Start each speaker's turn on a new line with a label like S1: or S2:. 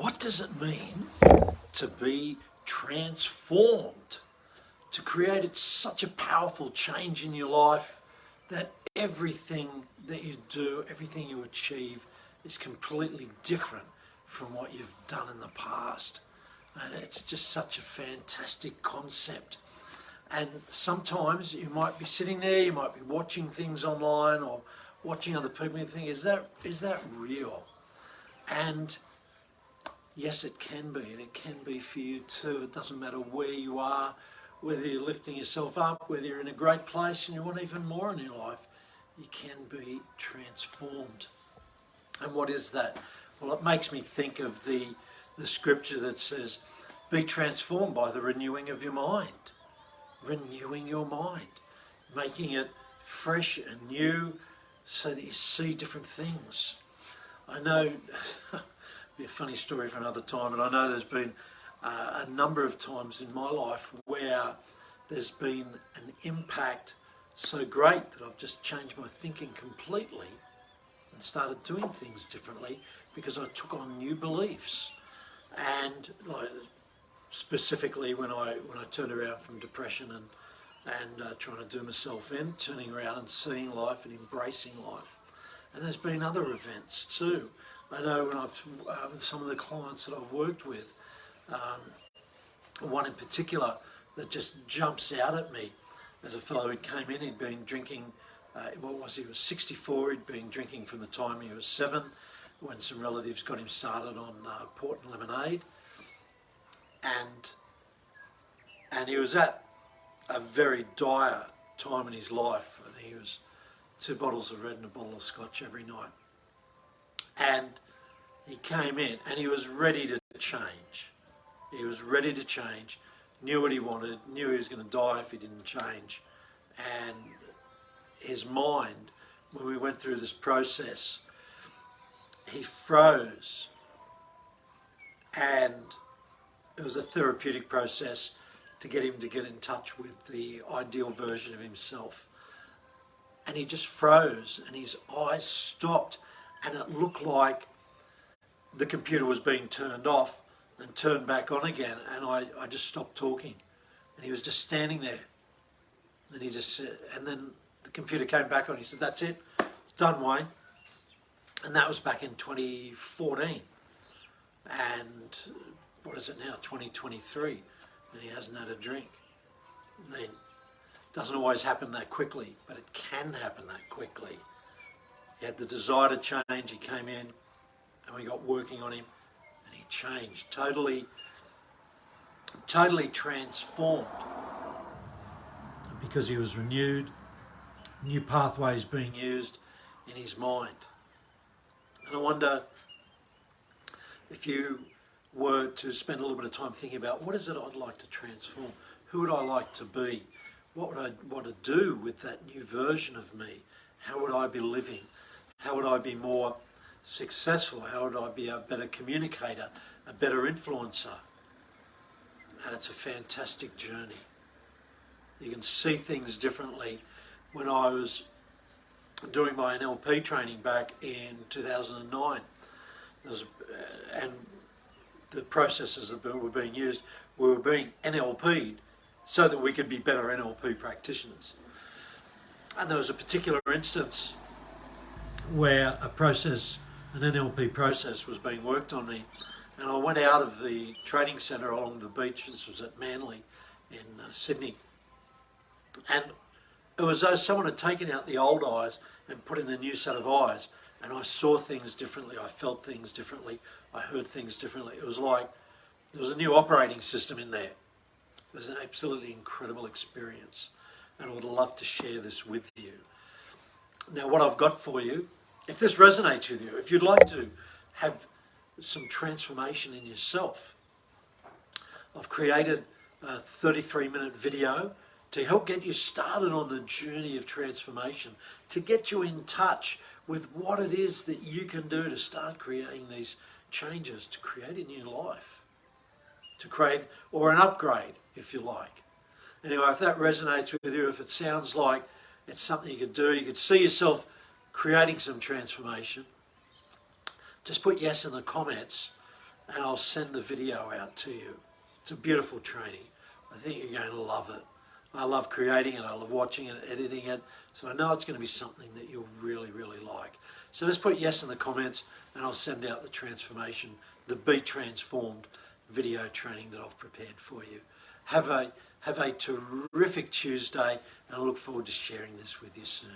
S1: What does it mean to be transformed? To create such a powerful change in your life that everything that you do, everything you achieve is completely different from what you've done in the past. And it's just such a fantastic concept. And sometimes you might be sitting there, you might be watching things online or watching other people and you think, is that real? And yes, it can be, and it can be for you too. It doesn't matter where you are, whether you're lifting yourself up, whether you're in a great place and you want even more in your life, you can be transformed. And what is that? Well, it makes me think of the scripture that says, be transformed by the renewing of your mind. Renewing your mind, making it fresh and new so that you see different things. I know, it'll be a funny story for another time, but I know there's been a number of times in my life where there's been an impact so great that I've just changed my thinking completely and started doing things differently because I took on new beliefs. And like, specifically when I turned around from depression and trying to do myself in, turning around and seeing life and embracing life. And there's been other events too. I know when I've with some of the clients that I've worked with, one in particular that just jumps out at me as a fellow who came in, he'd been drinking, he was 64, he'd been drinking from the time he was 7, when some relatives got him started on port and lemonade. And he was at a very dire time in his life. I think he was 2 bottles of red and a bottle of scotch every night. And he came in and he was ready to change. He was ready to change, knew what he wanted, knew he was going to die if he didn't change. And his mind, when we went through this process, he froze. And it was a therapeutic process to get him to get in touch with the ideal version of himself. And he just froze and his eyes stopped and it looked like the computer was being turned off and turned back on again, and I just stopped talking. And he was just standing there. And he just said, and then the computer came back on. He said, that's it, it's done, Wayne. And that was back in 2014. And what is it now, 2023, and he hasn't had a drink. And then, it doesn't always happen that quickly, but it can happen that quickly. He had the desire to change, he came in, and we got working on him, and he changed, totally transformed, because he was renewed, new pathways being used in his mind. And I wonder if you were to spend a little bit of time thinking about what is it I'd like to transform, who would I like to be, what would I want to do with that new version of me, how would I be living, how would I be more successful, how would I be a better communicator, a better influencer. And it's a fantastic journey. You can see things differently. When I was doing my NLP training back in 2009, and the processes that were being used were being NLP'd so that we could be better NLP practitioners. And there was a particular instance where an NLP process was being worked on me, and I went out of the training centre along the beach. This was at Manly in Sydney, and it was as though someone had taken out the old eyes and put in a new set of eyes, and I saw things differently, I felt things differently, I heard things differently. It was like there was a new operating system in there. It was an absolutely incredible experience, and I would love to share this with you. Now, what I've got for you, if this resonates with you, if you'd like to have some transformation in yourself, I've created a 33-minute video to help get you started on the journey of transformation, to get you in touch with what it is that you can do to start creating these changes, to create a new life, to create, or an upgrade, if you like. Anyway, if that resonates with you, if it sounds like it's something you could do, you could see yourself creating some transformation, just put yes in the comments, and I'll send the video out to you. It's a beautiful training. I think you're going to love it. I love creating it, I love watching it, editing it, so I know it's going to be something that you'll really, really like. So just put yes in the comments and I'll send out the transformation, the Be Transformed video training that I've prepared for you. Have a terrific Tuesday, and I look forward to sharing this with you soon.